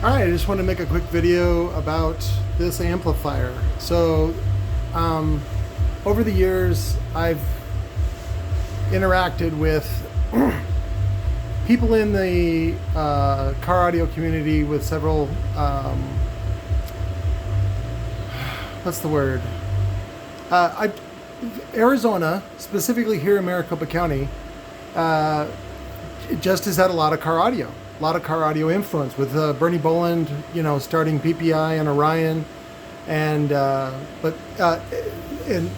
Alright, I just want to make a quick video about this amplifier. So, over the years, I've interacted with people in the car audio community with several, what's the word? Arizona, specifically here in Maricopa County, just has had a lot of car audio. A lot of car audio influence with Bernie Boland, starting PPI and Orion, and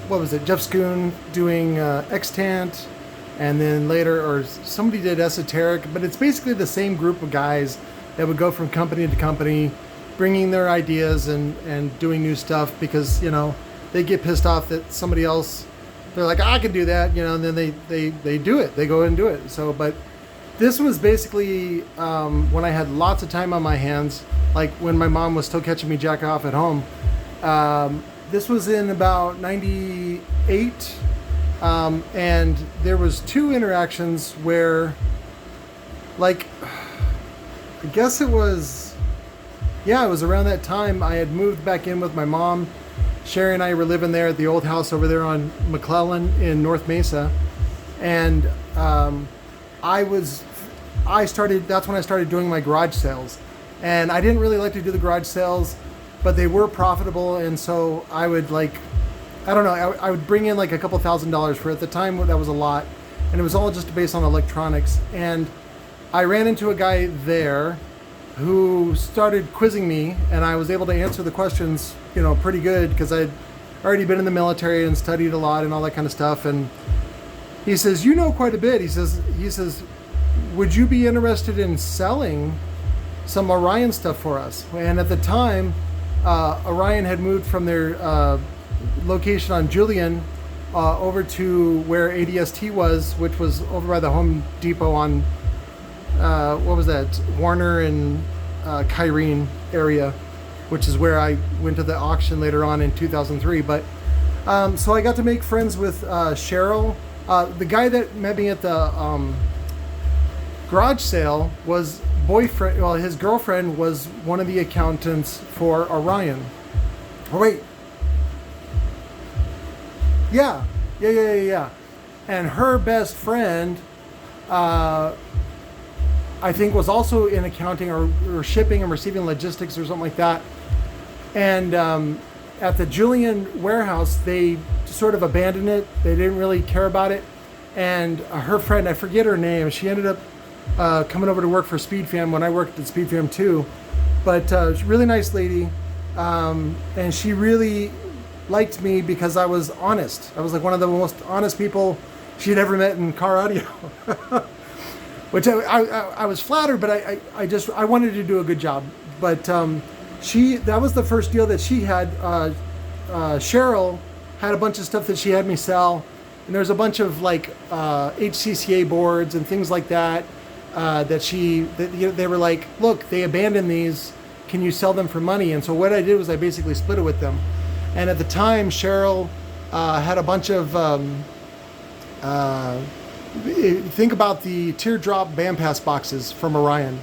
what was it? Jeff Schoon doing Extant, and then later, or somebody did Esoteric. But it's basically the same group of guys that would go from company to company, bringing their ideas and doing new stuff because they get pissed off that somebody else. They're like, I can do that, and then they do it. They go and do it. So, but. This was basically when I had lots of time on my hands, like when my mom was still catching me jacking off at home. This was in about 98, and there was two interactions where, like, I guess it was around that time I had moved back in with my mom. Sherry and I were living there at the old house over there on McClellan in North Mesa, and that's when I started doing my garage sales. And I didn't really like to do the garage sales, but they were profitable. And so I would I would bring in like a couple $1,000s for, at the time, that was a lot. And it was all just based on electronics. And I ran into a guy there who started quizzing me, and I was able to answer the questions, pretty good, because I'd already been in the military and studied a lot and all that kind of stuff. And he says, you know quite a bit. He says, would you be interested in selling some Orion stuff for us? And at the time, Orion had moved from their location on Julian over to where ADST was, which was over by the Home Depot on, what was that, Warner and Kyrene area, which is where I went to the auction later on in 2003. But so I got to make friends with Cheryl. The guy that met me at the garage sale was boyfriend. Well, his girlfriend was one of the accountants for Orion. Oh wait, yeah. And her best friend, I think, was also in accounting or shipping and receiving logistics or something like that. And at the Julian warehouse, they sort of abandoned it. They didn't really care about it. And her friend, I forget her name, she ended up coming over to work for SpeedFam when I worked at SpeedFam too. But really nice lady. And she really liked me because I was honest. I was like one of the most honest people she'd ever met in car audio. Which I was flattered, but I wanted to do a good job. But that was the first deal that she had. Cheryl had a bunch of stuff that she had me sell, and there's a bunch of like HCCA boards and things like that they were like, look, they abandoned these, can you sell them for money? And so what I did was I basically split it with them. And at the time, Cheryl had a bunch of think about the teardrop bandpass boxes from Orion.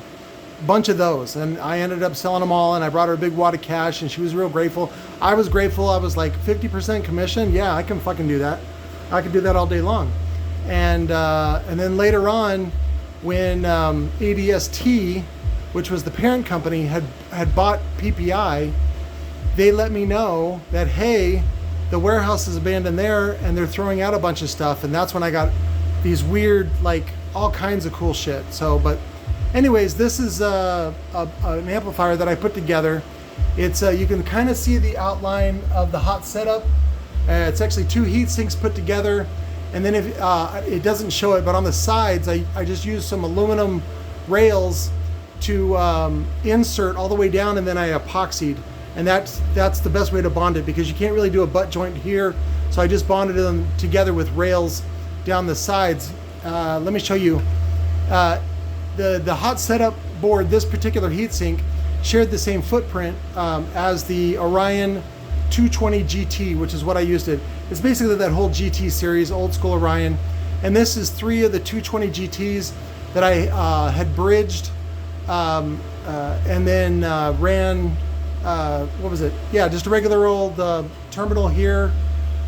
Bunch of those, and I ended up selling them all, and I brought her a big wad of cash, and she was real grateful. I was grateful. I was like, 50% commission? Yeah, I can fucking do that. I could do that all day long. And then later on, when ADST, which was the parent company, had bought PPI, they let me know that, hey, the warehouse is abandoned there, and they're throwing out a bunch of stuff. And that's when I got these weird, like, all kinds of cool shit. So, but anyways, this is an amplifier that I put together. It's you can kind of see the outline of the Hott setup. It's actually two heat sinks put together, and then if it doesn't show it, but on the sides I just used some aluminum rails to insert all the way down, and then I epoxied, and that's the best way to bond it, because you can't really do a butt joint here. So I just bonded them together with rails down the sides. Let me show you. The Hott setup board, this particular heatsink, shared the same footprint as the Orion 220 GT, which is what I used it. It's basically that whole GT series, old school Orion. And this is 3 of the 220 GTs that I had bridged and then ran, what was it? Yeah, just a regular old terminal here.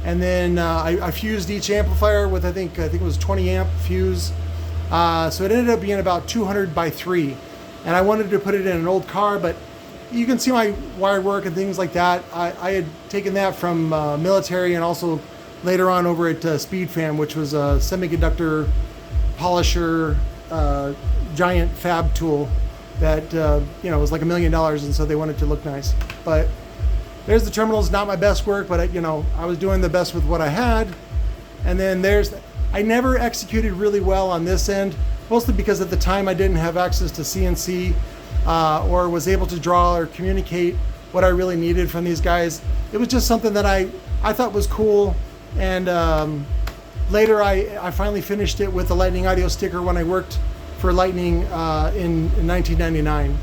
And then I fused each amplifier with I think it was 20 amp fuse. So it ended up being about 200 by 3. And I wanted to put it in an old car, but you can see my wire work and things like that. I had taken that from military and also later on over at SpeedFam, which was a semiconductor polisher giant fab tool that was like $1 million, and so they wanted to look nice. But there's the terminals, not my best work, but I was doing the best with what I had. And then I never executed really well on this end, mostly because at the time I didn't have access to CNC or was able to draw or communicate what I really needed from these guys. It was just something that I thought was cool. And later I finally finished it with the Lightning audio sticker when I worked for Lightning in 1999.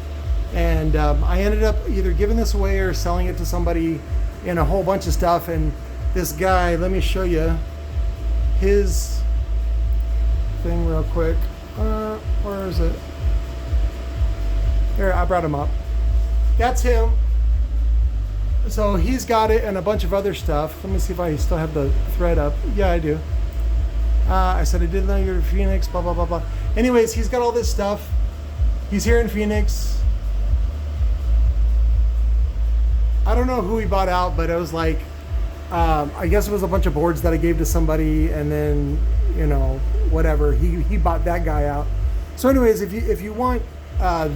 And I ended up either giving this away or selling it to somebody in a whole bunch of stuff. And this guy, let me show you his thing real quick. Where is it? Here, I brought him up. That's him. So he's got it and a bunch of other stuff. Let me see if I still have the thread up. Yeah, I do. I said I didn't know you're in Phoenix, blah, blah, blah, blah. Anyways, he's got all this stuff. He's here in Phoenix. I don't know who he bought out, but it was like, I guess it was a bunch of boards that I gave to somebody, and then, whatever. He bought that guy out. So anyways, if you want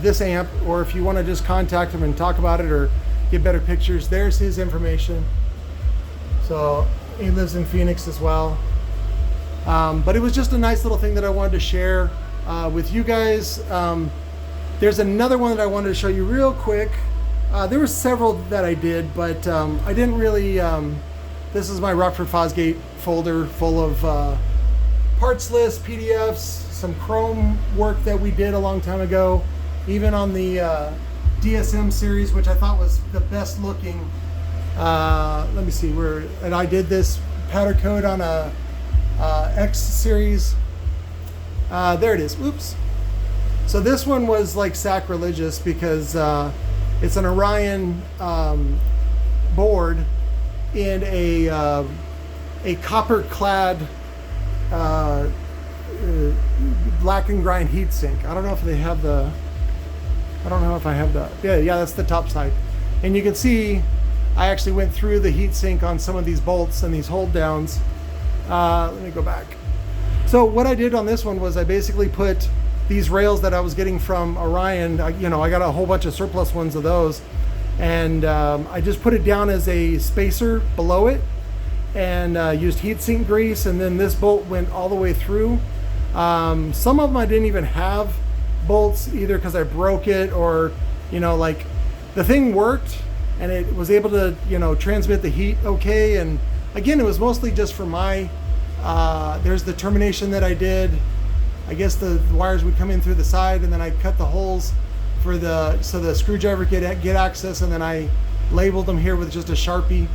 this amp, or if you want to just contact him and talk about it or get better pictures, there's his information. So he lives in Phoenix as well. But it was just a nice little thing that I wanted to share with you guys. There's another one that I wanted to show you real quick. There were several that I did, but I didn't really, this is my Rockford Fosgate folder full of parts list, PDFs, some chrome work that we did a long time ago, even on the DSM series, which I thought was the best looking. Let me see and I did this powder coat on a X series. There it is. Oops. So this one was like sacrilegious because it's an Orion board in a copper clad black and grind heatsink. I don't know if they have the. I don't know if I have the. Yeah, that's the top side, and you can see I actually went through the heatsink on some of these bolts and these hold downs. Let me go back. So what I did on this one was I basically put these rails that I was getting from Orion. I got a whole bunch of surplus ones of those, and I just put it down as a spacer below it, and used heatsink grease. And then this bolt went all the way through. Some of them I didn't even have bolts either because I broke it, or like the thing worked and it was able to transmit the heat okay. And again, it was mostly just for my there's the termination that I did. I guess the wires would come in through the side, and then I cut the holes for so the screwdriver could get access, and then I labeled them here with just a Sharpie,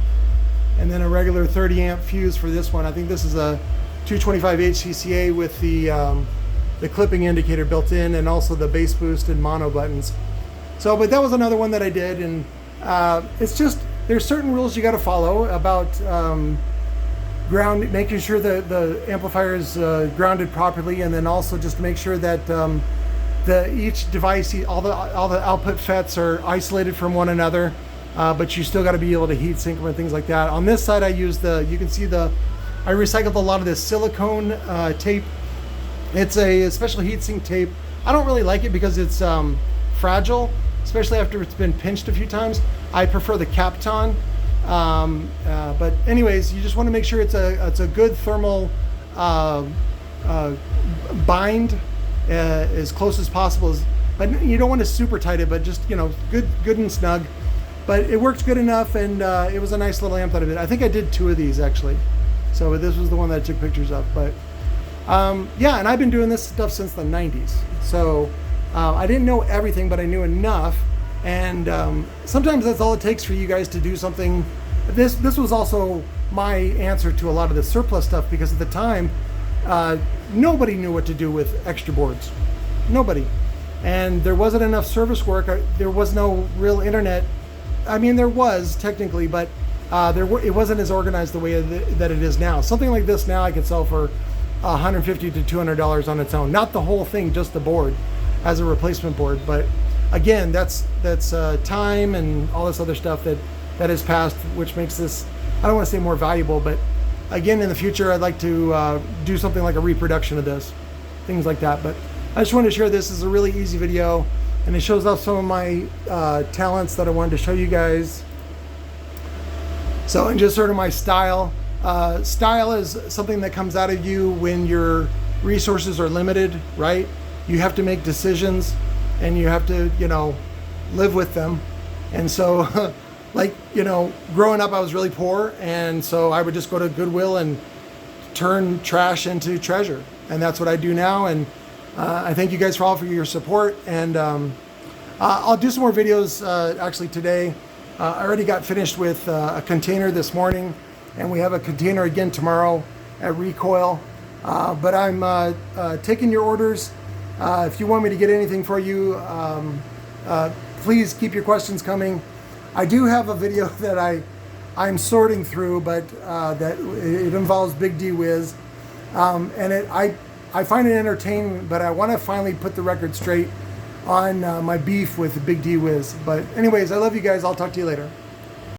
and then a regular 30 amp fuse for this one. I think this is a 225 HCCA with the clipping indicator built in, and also the bass boost and mono buttons. So, but that was another one that I did, and it's just, there's certain rules you got to follow about making sure that the amplifier is grounded properly, and then also just to make sure that each device, all the output FETs are isolated from one another, but you still got to be able to heat sink them and things like that. On this side, I used you can see I recycled a lot of this silicone tape. It's a special heat sink tape. I don't really like it because it's fragile, especially after it's been pinched a few times. I prefer the Kapton. But anyways, you just want to make sure it's a good thermal bind as close as possible. But you don't want to super tight it, but just good and snug. But it worked good enough, and it was a nice little amp that I did. I think I did 2 of these actually. So this was the one that I took pictures of. But yeah, and I've been doing this stuff since the 90s. So I didn't know everything, but I knew enough. And sometimes that's all it takes for you guys to do something. This was also my answer to a lot of the surplus stuff, because at the time nobody knew what to do with extra boards. Nobody. and there wasn't enough service work. There was no real internet. I mean, there was technically, but it wasn't as organized the way that it is now. Something like this now I could sell for $150 to $200 on its own. Not the whole thing, just the board as a replacement board. But again, that's time and all this other stuff that has passed, which makes this, I don't want to say more valuable, but again, in the future, I'd like to do something like a reproduction of this, things like that. But I just wanted to share this as a really easy video, and it shows off some of my talents that I wanted to show you guys. So, and just sort of my style. Style is something that comes out of you when your resources are limited, right? You have to make decisions, and you have to, live with them. And so, like, growing up, I was really poor, and so I would just go to Goodwill and turn trash into treasure. And that's what I do now. And I thank you guys for all for your support. And I'll do some more videos actually today. I already got finished with a container this morning, and we have a container again tomorrow at Recoil. But I'm taking your orders. If you want me to get anything for you, please keep your questions coming. I do have a video that I'm sorting through, but that it involves Big D Wiz, and I find it entertaining, but I want to finally put the record straight on my beef with Big D Wiz. But anyways, I love you guys. I'll talk to you later.